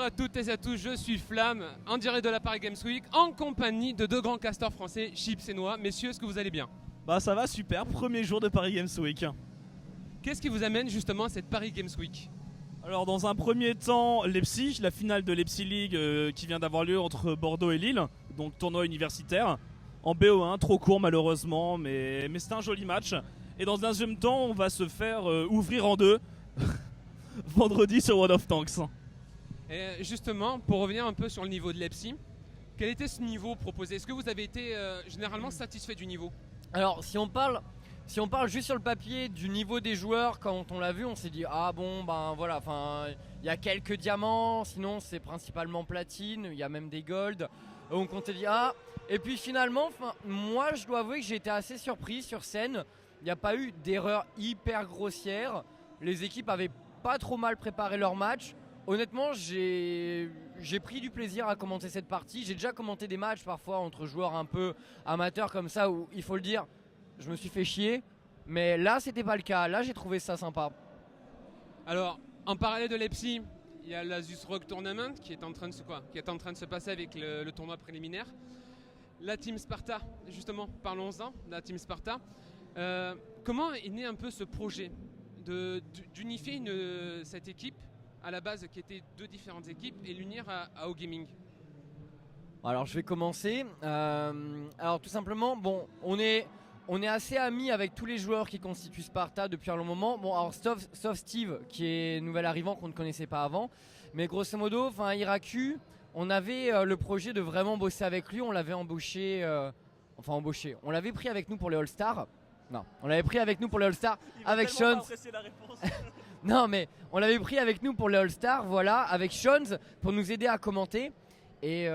Bonjour à toutes et à tous, je suis Flamme, en direct de la Paris Games Week, en compagnie de deux grands casteurs français, Chips et Noah. Messieurs, est-ce que vous allez bien? Bah ça va super, premier jour de Paris Games Week. Qu'est-ce qui vous amène justement à cette Paris Games Week? Alors dans un premier temps, Leipzig, la finale de Leipzig League qui vient d'avoir lieu entre Bordeaux et Lille, donc tournoi universitaire, en BO1, trop court malheureusement, mais c'est un joli match. Et dans un deuxième temps, on va se faire ouvrir en deux, vendredi sur World of Tanks. Et justement, pour revenir un peu sur le niveau de Leipzig, quel était ce niveau proposé? Est-ce que vous avez été généralement satisfait du niveau? Alors si on parle juste sur le papier du niveau des joueurs, quand on l'a vu, on s'est dit ah bon ben voilà, enfin il y a quelques diamants, sinon c'est principalement platine, il y a même des gold. Donc on s'est dit ah, et puis finalement, moi je dois avouer que j'ai été assez surpris sur scène. Il n'y a pas eu d'erreur hyper grossière. Les équipes avaient pas trop mal préparé leur match. Honnêtement, j'ai pris du plaisir à commenter cette partie. J'ai déjà commenté des matchs parfois entre joueurs un peu amateurs comme ça où il faut le dire, je me suis fait chier. Mais là, c'était pas le cas. Là, j'ai trouvé ça sympa. Alors, en parallèle de Leipzig, il y a l'Asus Rock Tournament qui est en train de se passer avec le tournoi préliminaire. La Team Sparta, justement, parlons-en, la Team Sparta. Comment est né un peu ce projet d'unifier cette équipe à la base qui était deux différentes équipes et l'unir à OGaming? Alors, je vais commencer. Alors, tout simplement, bon, on est assez amis avec tous les joueurs qui constituent Sparta depuis un long moment. Bon, alors sauf Steve qui est nouvel arrivant qu'on ne connaissait pas avant. Mais grosso modo, enfin Iraku, on avait le projet de vraiment bosser avec lui. On l'avait embauché. On l'avait pris avec nous pour les All-Stars. Non, on l'avait pris avec nous pour les All-Stars avec Sean. Non, mais on l'avait pris avec nous pour les All-Stars, voilà, avec Sean pour nous aider à commenter. Et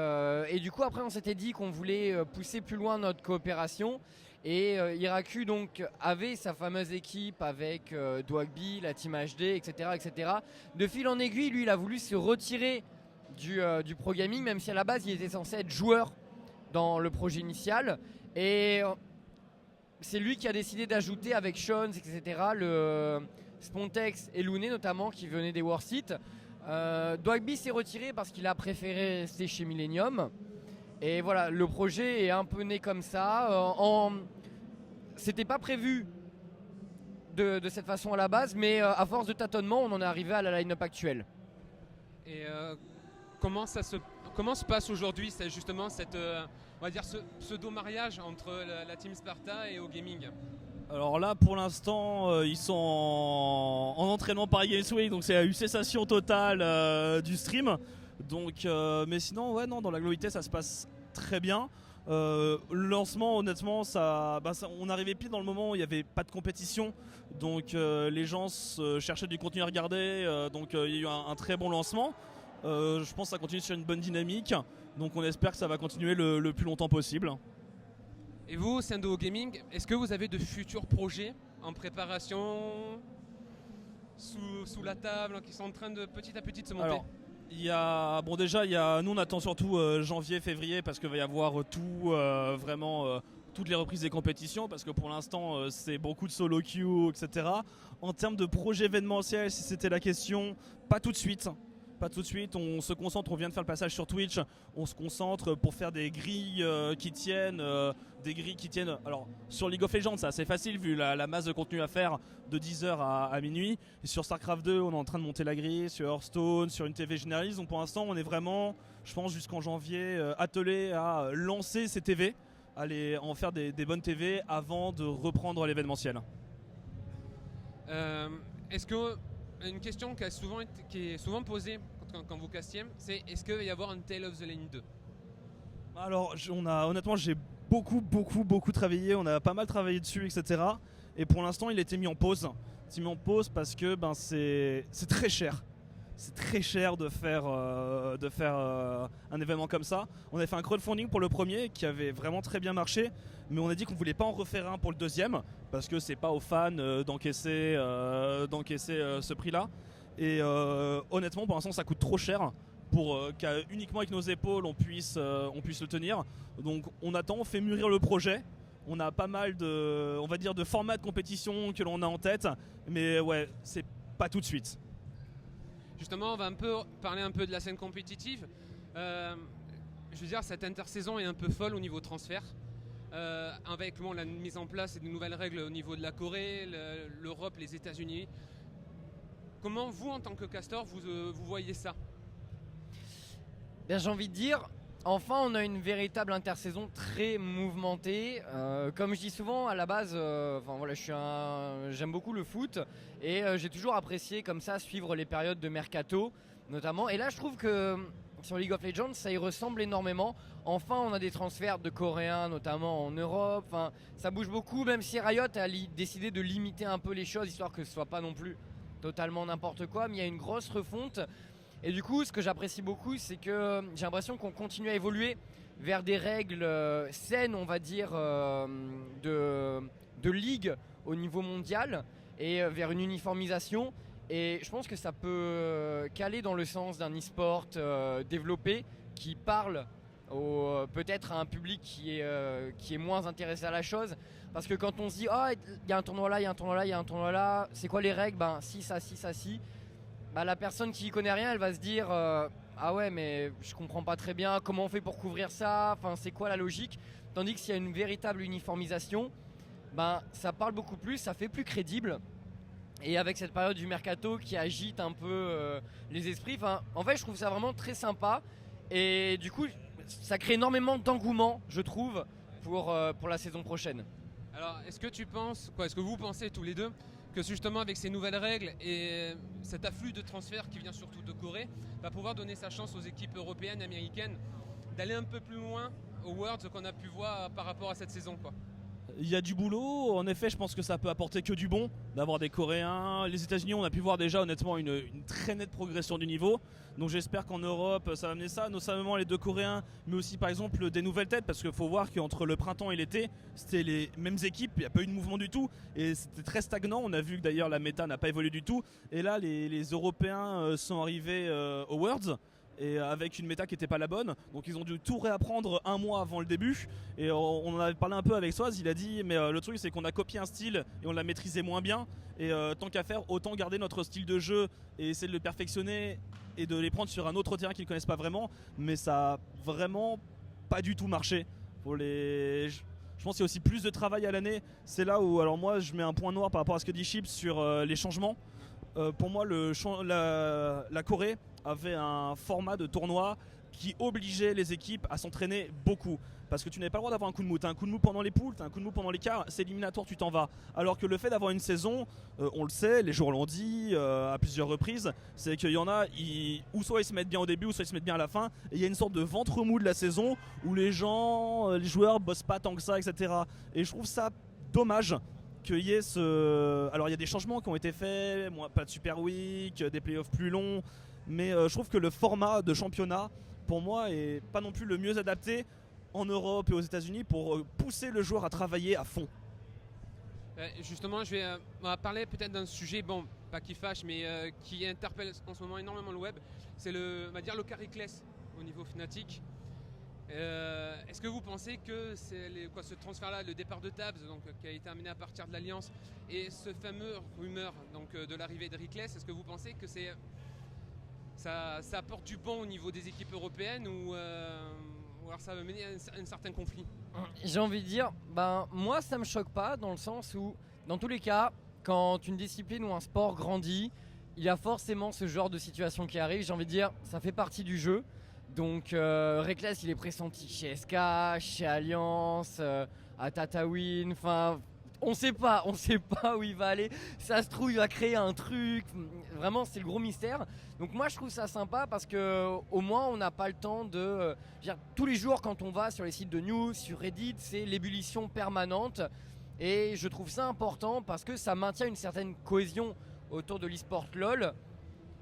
du coup, après, on s'était dit qu'on voulait pousser plus loin notre coopération. Et Iraku donc avait sa fameuse équipe avec Dwagby, la Team HD, etc., etc. De fil en aiguille, lui, il a voulu se retirer du pro gaming, même si à la base, il était censé être joueur dans le projet initial. Et c'est lui qui a décidé d'ajouter avec Sean, etc., le Spontex et Luné notamment, qui venaient des Warseat. Dwagby s'est retiré parce qu'il a préféré rester chez Millennium. Et voilà, le projet est un peu né comme ça. C'était pas prévu de cette façon à la base, mais à force de tâtonnement, on en est arrivé à la line-up actuelle. Et comment se passe aujourd'hui justement on va dire ce pseudo-mariage entre la Team Sparta et OGaming? Alors là pour l'instant ils sont en entraînement Paris Games Week, donc c'est une cessation totale du stream. Donc, mais sinon ouais non, dans la globalité ça se passe très bien. Le lancement honnêtement on arrivait pile dans le moment où il n'y avait pas de compétition, donc les gens cherchaient du contenu à regarder, donc il y a eu un très bon lancement. Je pense que ça continue sur une bonne dynamique, donc on espère que ça va continuer le plus longtemps possible. Et vous, au sein de OGaming, est-ce que vous avez de futurs projets en préparation sous la table qui sont en train de petit à petit de se monter? Alors, nous on attend surtout janvier, février, parce qu'il va y avoir toutes les reprises des compétitions, parce que pour l'instant c'est beaucoup de solo queue, etc. En termes de projet événementiel, si c'était la question, pas tout de suite. Pas tout de suite, on se concentre, on vient de faire le passage sur Twitch, on se concentre pour faire des grilles qui tiennent, alors sur League of Legends c'est assez facile vu la masse de contenu à faire de 10h à minuit, et sur Starcraft 2 on est en train de monter la grille, sur Hearthstone, sur une TV généraliste, donc pour l'instant on est vraiment, je pense jusqu'en janvier, attelé à lancer ces TV, aller en faire des bonnes TV avant de reprendre l'événementiel. Est-ce que une question qui est souvent posée quand vous castiez, c'est est-ce qu'il va y avoir un Tale of the Lane 2? Alors honnêtement j'ai beaucoup travaillé, on a pas mal travaillé dessus, etc. Et pour l'instant il a été mis en pause. C'est mis en pause parce que c'est très cher. C'est très cher de faire un événement comme ça. On a fait un crowdfunding pour le premier qui avait vraiment très bien marché, mais on a dit qu'on voulait pas en refaire un pour le deuxième parce que c'est pas aux fans d'encaisser ce prix-là. Et honnêtement, pour l'instant, ça coûte trop cher pour qu'uniquement avec nos épaules on puisse le tenir. Donc on attend, on fait mûrir le projet. On a pas mal de formats de compétition que l'on a en tête, mais ouais, c'est pas tout de suite. Justement, on va parler un peu de la scène compétitive. Je veux dire, cette intersaison est un peu folle au niveau transfert. Avec la mise en place de nouvelles règles au niveau de la Corée, l'Europe, les États-Unis. Comment vous, en tant que Castor, vous voyez ça? J'ai envie de dire, enfin on a une véritable intersaison très mouvementée. Comme je dis souvent, à la base, j'aime beaucoup le foot et j'ai toujours apprécié comme ça suivre les périodes de mercato notamment. Et là je trouve que sur League of Legends ça y ressemble énormément. Enfin on a des transferts de Coréens notamment en Europe. Enfin, ça bouge beaucoup, même si Riot a décidé de limiter un peu les choses histoire que ce soit pas non plus totalement n'importe quoi. Mais il y a une grosse refonte. Et du coup, ce que j'apprécie beaucoup, c'est que j'ai l'impression qu'on continue à évoluer vers des règles saines, on va dire, de ligue au niveau mondial et vers une uniformisation. Et je pense que ça peut caler dans le sens d'un e-sport développé qui parle peut-être à un public qui est moins intéressé à la chose. Parce que quand on se dit, oh, il y a un tournoi là, il y a un tournoi là, il y a un tournoi là, c'est quoi les règles? Ben, si, ça, si, ça, si. La personne qui y connaît rien, elle va se dire ah ouais, mais je comprends pas très bien comment on fait pour couvrir ça, enfin c'est quoi la logique. Tandis que s'il y a une véritable uniformisation, ça parle beaucoup plus, ça fait plus crédible. Et avec cette période du mercato qui agite un peu les esprits, en fait je trouve ça vraiment très sympa. Et du coup ça crée énormément d'engouement, je trouve, pour la saison prochaine. Alors est-ce que vous pensez tous les deux que justement avec ces nouvelles règles et cet afflux de transferts qui vient surtout de Corée va pouvoir donner sa chance aux équipes européennes, américaines d'aller un peu plus loin au Worlds qu'on a pu voir par rapport à cette saison, quoi? Il y a du boulot, en effet je pense que ça peut apporter que du bon d'avoir des Coréens. Les États-Unis, on a pu voir déjà honnêtement une très nette progression du niveau. Donc j'espère qu'en Europe ça va amener ça, notamment les deux Coréens, mais aussi par exemple des nouvelles têtes, parce qu'il faut voir qu'entre le printemps et l'été c'était les mêmes équipes, il n'y a pas eu de mouvement du tout et c'était très stagnant. On a vu que d'ailleurs la méta n'a pas évolué du tout et là les Européens sont arrivés aux Worlds et avec une méta qui n'était pas la bonne, donc ils ont dû tout réapprendre un mois avant le début. Et on en avait parlé un peu avec Soaz, il a dit mais le truc c'est qu'on a copié un style et on l'a maîtrisé moins bien, et tant qu'à faire autant garder notre style de jeu et essayer de le perfectionner et de les prendre sur un autre terrain qu'ils ne connaissent pas vraiment. Mais ça a vraiment pas du tout marché. Je pense qu'il y a aussi plus de travail à l'année. C'est là où alors moi je mets un point noir par rapport à ce que dit Chips sur les changements. Pour moi la Corée avait un format de tournoi qui obligeait les équipes à s'entraîner beaucoup. Parce que tu n'avais pas le droit d'avoir un coup de mou. Tu as un coup de mou pendant les poules, tu as un coup de mou pendant les quarts, c'est éliminatoire, tu t'en vas. Alors que le fait d'avoir une saison, on le sait, les joueurs l'ont dit à plusieurs reprises, c'est qu'il y en a, ou soit ils se mettent bien au début, ou soit ils se mettent bien à la fin. Et il y a une sorte de ventre mou de la saison où les joueurs bossent pas tant que ça, etc. Et je trouve ça dommage qu'il y ait Alors il y a des changements qui ont été faits, pas de Super Week, des playoffs plus longs. Mais je trouve que le format de championnat, pour moi, est pas non plus le mieux adapté en Europe et aux États-Unis pour pousser le joueur à travailler à fond. Justement, on va parler peut-être d'un sujet, pas qui fâche, mais qui interpelle en ce moment énormément le web. C'est le carry-class au niveau Fnatic. Est-ce que vous pensez que ce transfert-là, le départ de Tabs, donc, qui a été amené à partir de l'Alliance, et ce fameux rumeur donc, de l'arrivée de Reckless, est-ce que vous pensez que ça apporte du bon au niveau des équipes européennes ou alors ça va mener à un certain conflit? J'ai envie de dire, moi ça me choque pas dans le sens où, dans tous les cas, quand une discipline ou un sport grandit, il y a forcément ce genre de situation qui arrive. J'ai envie de dire, ça fait partie du jeu. Donc Reckless il est pressenti chez SK, chez Alliance, à Tatooine, enfin on sait pas où il va aller. Ça se trouve il va créer un truc, vraiment c'est le gros mystère. Donc moi je trouve ça sympa parce que au moins on n'a pas le temps de tous les jours quand on va sur les sites de news, sur Reddit, c'est l'ébullition permanente. Et je trouve ça important parce que ça maintient une certaine cohésion autour de l'e-sport LoL.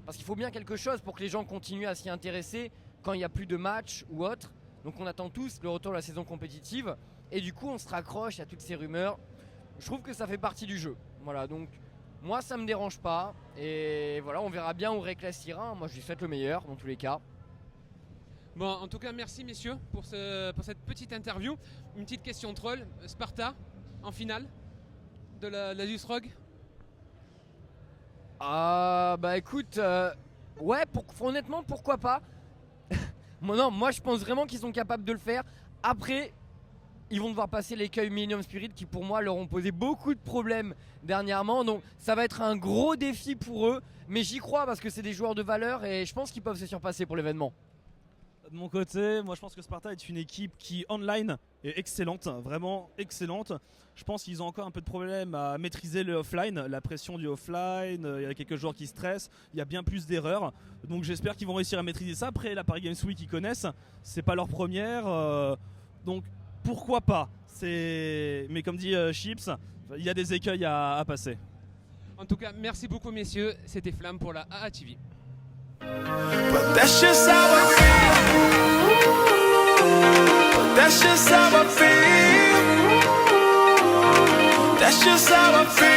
Parce qu'il faut bien quelque chose pour que les gens continuent à s'y intéresser quand il n'y a plus de matchs ou autre. Donc on attend tous le retour de la saison compétitive. Et du coup on se raccroche à toutes ces rumeurs. Je trouve que ça fait partie du jeu. Voilà, donc moi ça me dérange pas. Et voilà, on verra bien où Reckless ira. Moi je lui souhaite le meilleur dans tous les cas. Bon, en tout cas merci messieurs pour cette petite interview. Une petite question troll. Sparta en finale de la Lusrog. Écoute, Ouais, honnêtement, pourquoi pas. Moi je pense vraiment qu'ils sont capables de le faire. Après, ils vont devoir passer l'écueil Millennium Spirit qui pour moi leur ont posé beaucoup de problèmes dernièrement. Donc ça va être un gros défi pour eux. Mais j'y crois parce que c'est des joueurs de valeur et je pense qu'ils peuvent se surpasser pour l'événement. De mon côté, moi je pense que Sparta est une équipe qui online est excellente, vraiment excellente. Je pense qu'ils ont encore un peu de problème à maîtriser le offline, la pression du offline, il y a quelques joueurs qui stressent, il y a bien plus d'erreurs. Donc j'espère qu'ils vont réussir à maîtriser ça. Après la Paris Games Week ils connaissent, c'est pas leur première, donc pourquoi pas. Mais comme dit Chips, il y a des écueils à passer. En tout cas, merci beaucoup messieurs, c'était Flamme pour la AA TV. But that's just how I feel. But that's just how I feel. That's just how I feel.